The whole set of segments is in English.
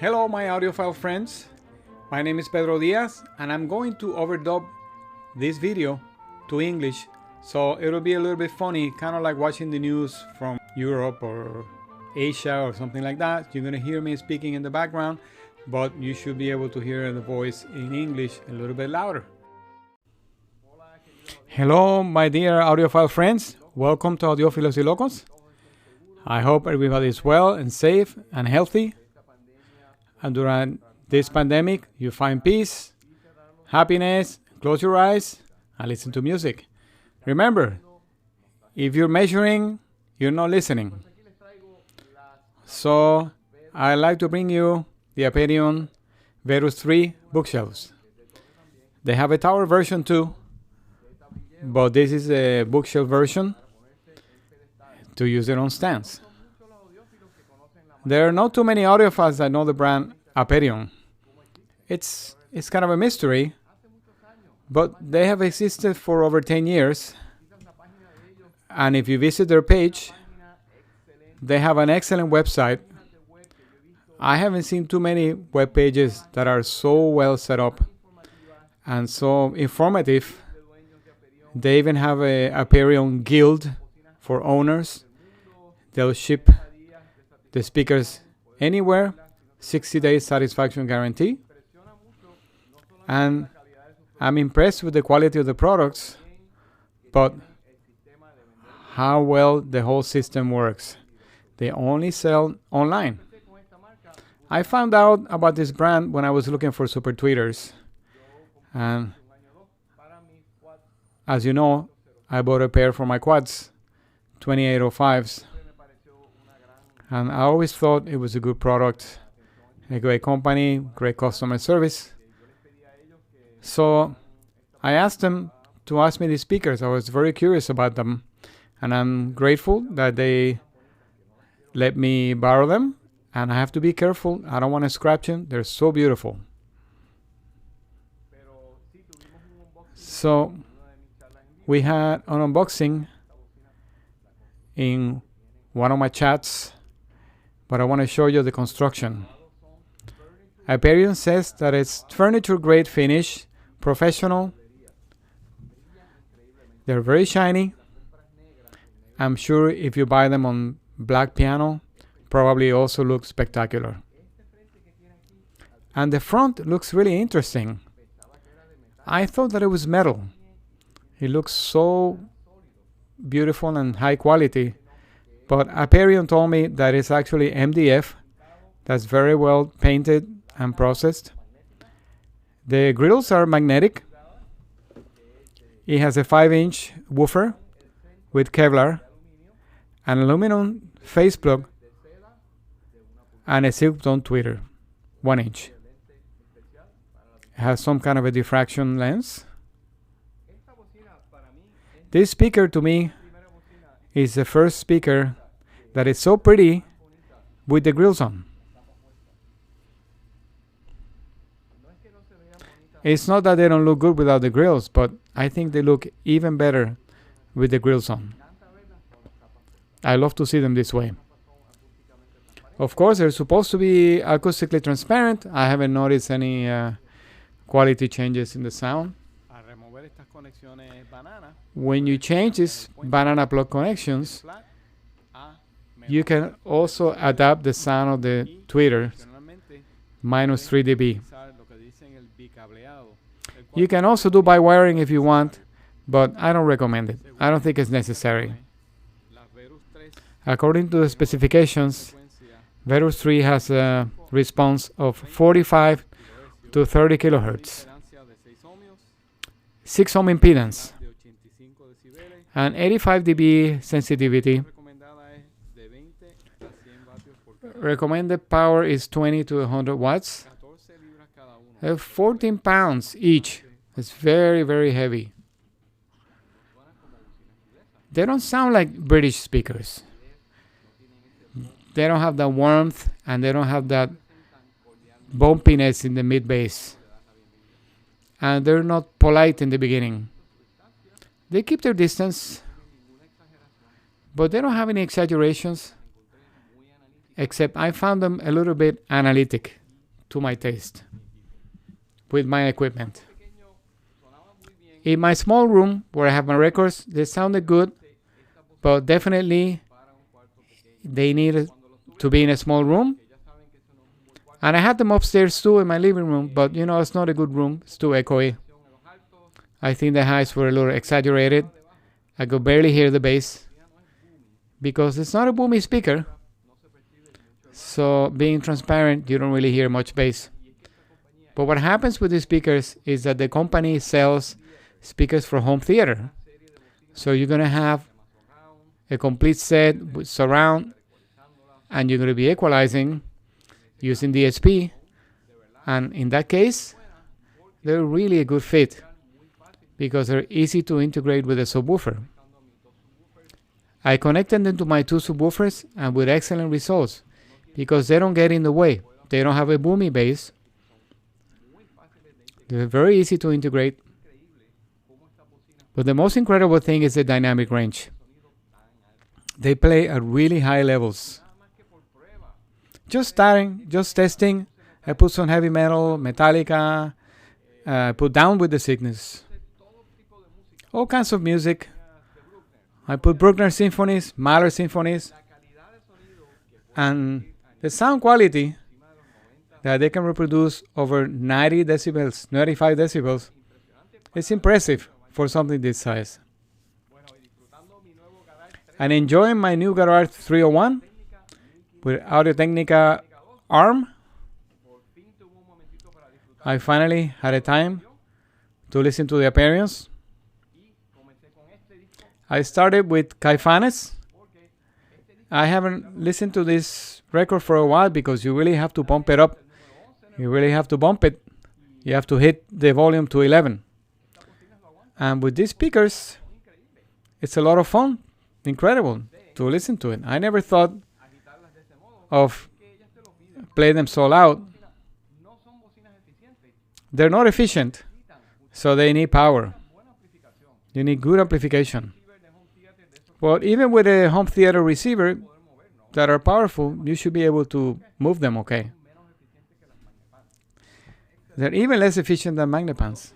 Hello my audiophile friends, my name is Pedro Diaz and I'm going to overdub this video to English, so it'll be a little bit funny, kind of like watching the news from Europe or Asia or something like that. You're gonna hear me speaking in the background, but you should be able to hear the voice in English a little bit louder. Hello my dear audiophile friends, welcome to Audiofilos y Locos. I hope everybody is well and safe and healthy. And during this pandemic, you find peace, happiness, close your eyes, and listen to music. Remember, if you're measuring, you're not listening. So, I'd like to bring you the Aperion Verus III Bookshelves. They have a tower version too, but this is a bookshelf version to use it on stands. There are not too many audiophiles that know the brand Aperion. It's kind of a mystery, but they have existed for over 10 years. And if you visit their page, they have an excellent website. I haven't seen too many web pages that are so well set up and so informative. They even have a Aperion guild for owners. They'll ship the speakers anywhere, 60 days satisfaction guarantee. And I'm impressed with the quality of the products, but how well the whole system works. They only sell online. I found out about this brand when I was looking for super tweeters. And as you know, I bought a pair for my quads, 2805s. And I always thought it was a good product, a great company, great customer service. So I asked them to ask me these speakers. I was very curious about them. And I'm grateful that they let me borrow them. And I have to be careful. I don't want to scratch them. They're so beautiful. So we had an unboxing in one of my chats, but I want to show you the construction. Aperion says that it's furniture-grade finish, professional. They're very shiny. I'm sure if you buy them on black piano, probably also look spectacular. And the front looks really interesting. I thought that it was metal. It looks so beautiful and high quality. But Aperion told me that it's actually MDF, that's very well painted and processed. The grills are magnetic. It has a 5-inch woofer with Kevlar, an aluminum face plug, and a silk tone tweeter, 1 inch. It has some kind of a diffraction lens. This speaker to me is the first speaker that is so pretty with the grills on. It's not that they don't look good without the grills, but I think they look even better with the grills on. I love to see them this way. Of course, they're supposed to be acoustically transparent. I haven't noticed any quality changes in the sound. When you change these banana plug connections, you can also adapt the sound of the tweeter, minus 3 dB. You can also do by wiring if you want, but I don't recommend it. I don't think it's necessary. According to the specifications, Verus 3 has a response of 45 to 30 kilohertz, 6 ohm impedance, and 85 dB sensitivity. Recommended power is 20 to 100 watts. 14 pounds each. It's very, very heavy. They don't sound like British speakers. They don't have that warmth and they don't have that bumpiness in the mid bass. And they're not polite in the beginning. They keep their distance, but they don't have any exaggerations, except I found them a little bit analytic. to my taste with my equipment. In my small room where I have my records, they sounded good, but definitely they needed to be in a small room. And I had them upstairs too in my living room, but it's not a good room. It's too echoey. I think the highs were a little exaggerated. I could barely hear the bass because it's not a boomy speaker. So being transparent, you don't really hear much bass. But what happens with these speakers is that the company sells speakers for home theater. So you're going to have a complete set with surround, and you're going to be equalizing using DSP. And in that case, they're really a good fit because they're easy to integrate with a subwoofer. I connected them to my two subwoofers and with excellent results because they don't get in the way. They don't have a boomy bass. They're very easy to integrate. But the most incredible thing is the dynamic range. They play at really high levels. Just testing. I put some heavy metal, Metallica, put Down with the Sickness. All kinds of music. I put Bruckner symphonies, Mahler symphonies, and the sound quality that they can reproduce over 90 decibels, 95 decibels, is impressive for something this size. And enjoying my new Garage 301 with Audio-Technica ARM. I finally had a time to listen to the Aperions. I started with Caifanes. I haven't listened to this record for a while because you really have to pump it up. You really have to bump it. You have to hit the volume to 11. And with these speakers, it's a lot of fun. Incredible to listen to it. I never thought of playing them so loud. They're not efficient, so they need power. You need good amplification. But even with a home theater receiver that are powerful, you should be able to move them okay. They're even less efficient than Magnepans.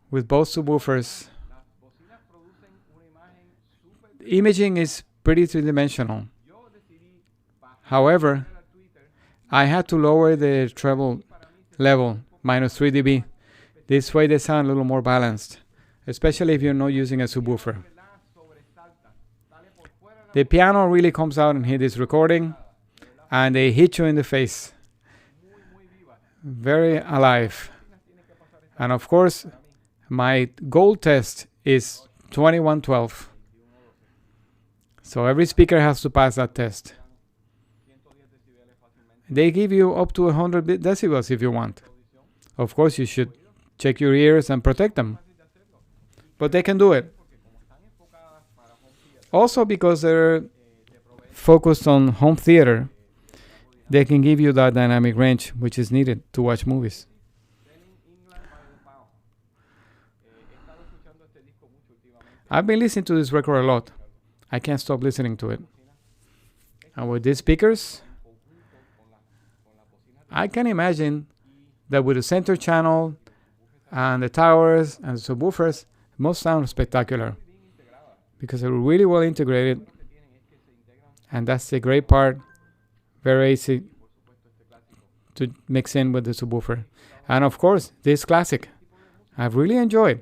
With both subwoofers, imaging is pretty three-dimensional. However, I had to lower the treble level, -3 dB. This way they sound a little more balanced, especially if you're not using a subwoofer. The piano really comes out and hit this recording, and they hit you in the face. Very alive. And of course, my gold test is 2112. So every speaker has to pass that test. They give you up to 100 decibels if you want. Of course, you should check your ears and protect them. But they can do it. Also, because they're focused on home theater, they can give you that dynamic range which is needed to watch movies. I've been listening to this record a lot. I can't stop listening to it. And with these speakers, I can imagine that with the center channel and the towers and the subwoofers, it must sound spectacular because they're really well integrated. And that's the great part. Very easy to mix in with the subwoofer. And of course, this classic, I've really enjoyed.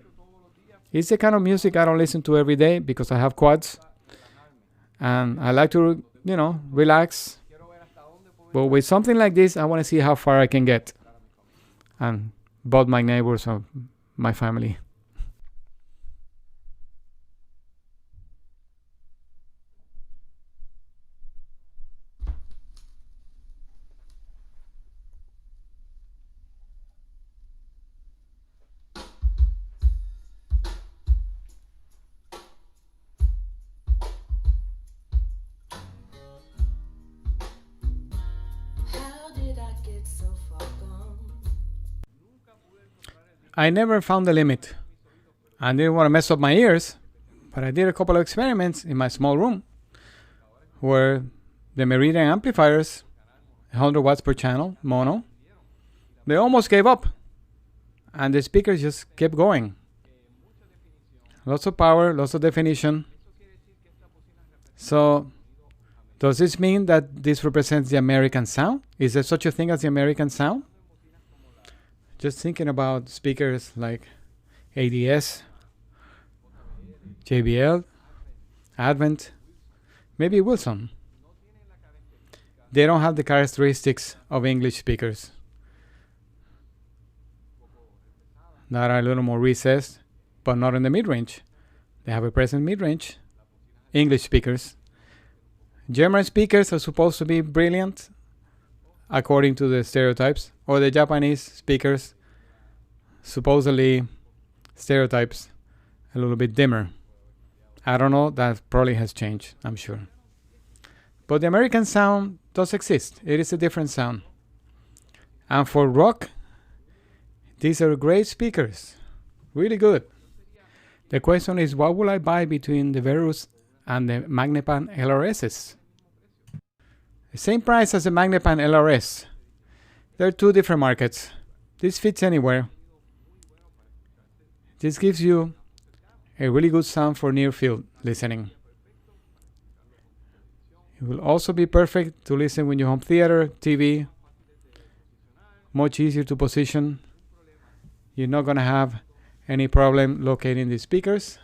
It's the kind of music I don't listen to every day because I have quads. And I like to, relax. But with something like this, I want to see how far I can get. And both my neighbors or my family. I never found the limit. I didn't want to mess up my ears, but I did a couple of experiments in my small room where the Meridian amplifiers, 100 watts per channel, mono, they almost gave up. And the speakers just kept going. Lots of power, lots of definition. So, does this mean that this represents the American sound? Is there such a thing as the American sound? Just thinking about speakers like ADS, JBL, Advent, maybe Wilson. They don't have the characteristics of English speakers. That are a little more recessed, but not in the mid-range. They have a present mid-range. English speakers. German speakers are supposed to be brilliant, according to the stereotypes, or the Japanese speakers, supposedly stereotypes, a little bit dimmer. I don't know, that probably has changed, I'm sure. But the American sound does exist. It is a different sound. And for rock, these are great speakers. Really good. The question is, what will I buy between the Verus and the Magnepan LRSs? The same price as the Magnepan LRS. They're two different markets. This fits anywhere. This gives you a really good sound for near field listening. It will also be perfect to listen when you're home theater, TV. Much easier to position. You're not going to have any problem locating the speakers.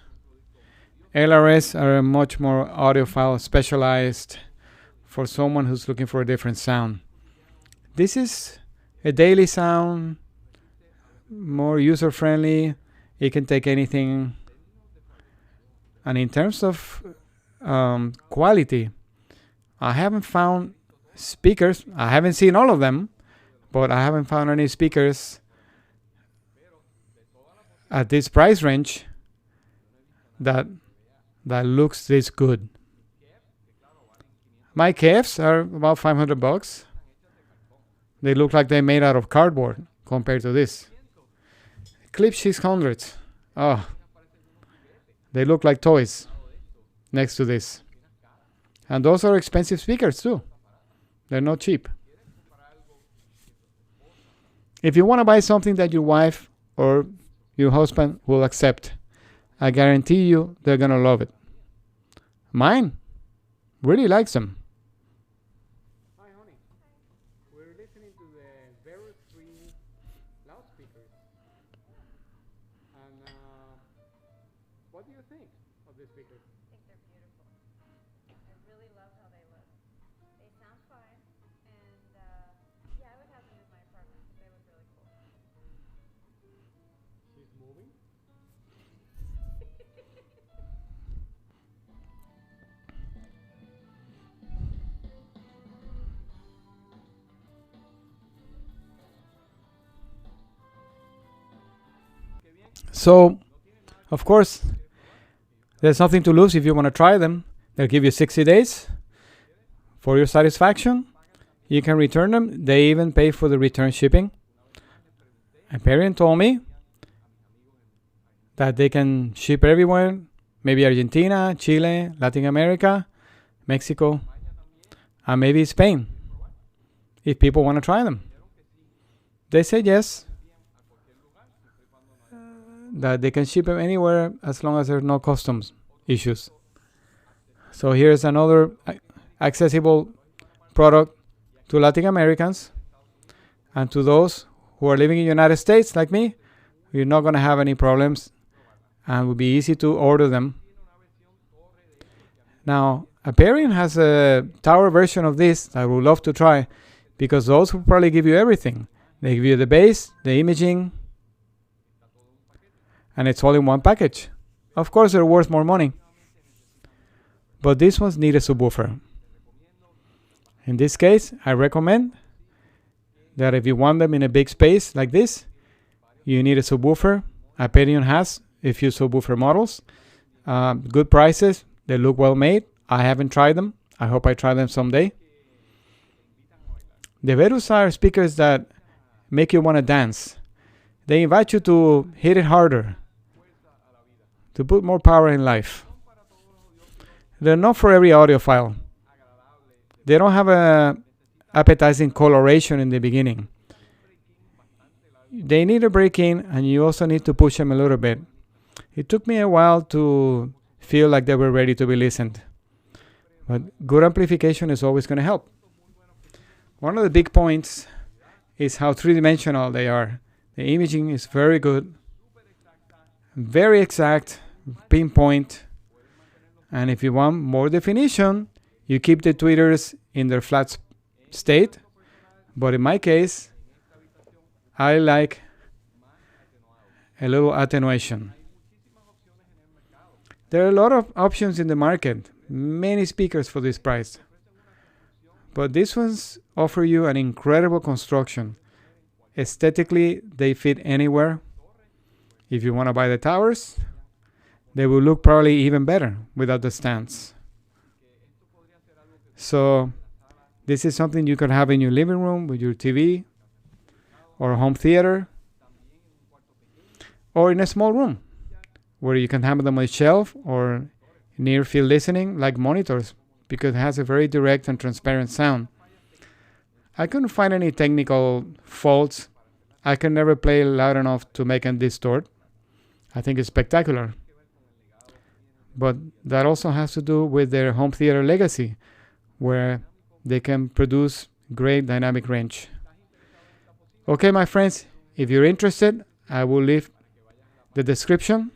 LRS are much more audiophile specialized for someone who's looking for a different sound. This is a daily sound, more user-friendly. It can take anything. And in terms of quality, I haven't found speakers. I haven't seen all of them, but I haven't found any speakers at this price range that looks this good. My Kevs are about $500. They look like they're made out of cardboard compared to this. Clip 600s. Oh, they look like toys next to this. And those are expensive speakers too. They're not cheap. If you want to buy something that your wife or your husband will accept, I guarantee you they're going to love it. Mine really likes them. Hi, honey. We're listening to the Verus III loudspeakers. And what do you think of the speakers? I think they're beautiful. I really love how they look. They sound fine, and yeah, I would have them in my apartment because they look really cool. She's moving. So, of course, there's nothing to lose if you want to try them. They'll give you 60 days for your satisfaction. You can return them. They even pay for the return shipping. Aperion told me that they can ship everywhere, maybe Argentina, Chile, Latin America, Mexico, and maybe Spain, if people want to try them. They said yes, that they can ship them anywhere as long as there are no customs issues. So here's another accessible product to Latin Americans, and to those who are living in the United States like me. You're not going to have any problems, and will be easy to order them. Now, Aperion has a tower version of this that I would love to try, because those will probably give you everything. They give you the bass, the imaging, and it's all in one package. Of course, they're worth more money, but these ones need a subwoofer. In this case, I recommend that if you want them in a big space like this, you need a subwoofer. Aperion has a few subwoofer models. Good prices. They look well made. I haven't tried them. I hope I try them someday. The Verus are speakers that make you want to dance. They invite you to hit it harder, to put more power in life. They're not for every audiophile. They don't have a appetizing coloration in the beginning. They need to break in, and you also need to push them a little bit. It took me a while to feel like they were ready to be listened. But good amplification is always going to help. One of the big points is how three-dimensional they are. The imaging is very good, very exact, pinpoint. And if you want more definition, you keep the tweeters in their flat state. But in my case, I like a little attenuation. There are a lot of options in the market, many speakers for this price. But these ones offer you an incredible construction. Aesthetically, they fit anywhere. If you want to buy the towers, they will look probably even better without the stands. So this is something you can have in your living room with your TV or home theater, or in a small room where you can have them on a shelf or near field listening like monitors, because it has a very direct and transparent sound. I couldn't find any technical faults. I can never play loud enough to make it distort. I think it's spectacular. But that also has to do with their home theater legacy, where they can produce great dynamic range. Okay, my friends, if you're interested, I will leave the description,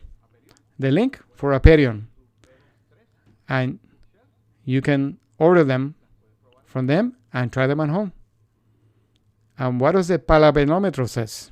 the link for Aperion. And you can order them from them and try them at home. And what does the palabenometer says?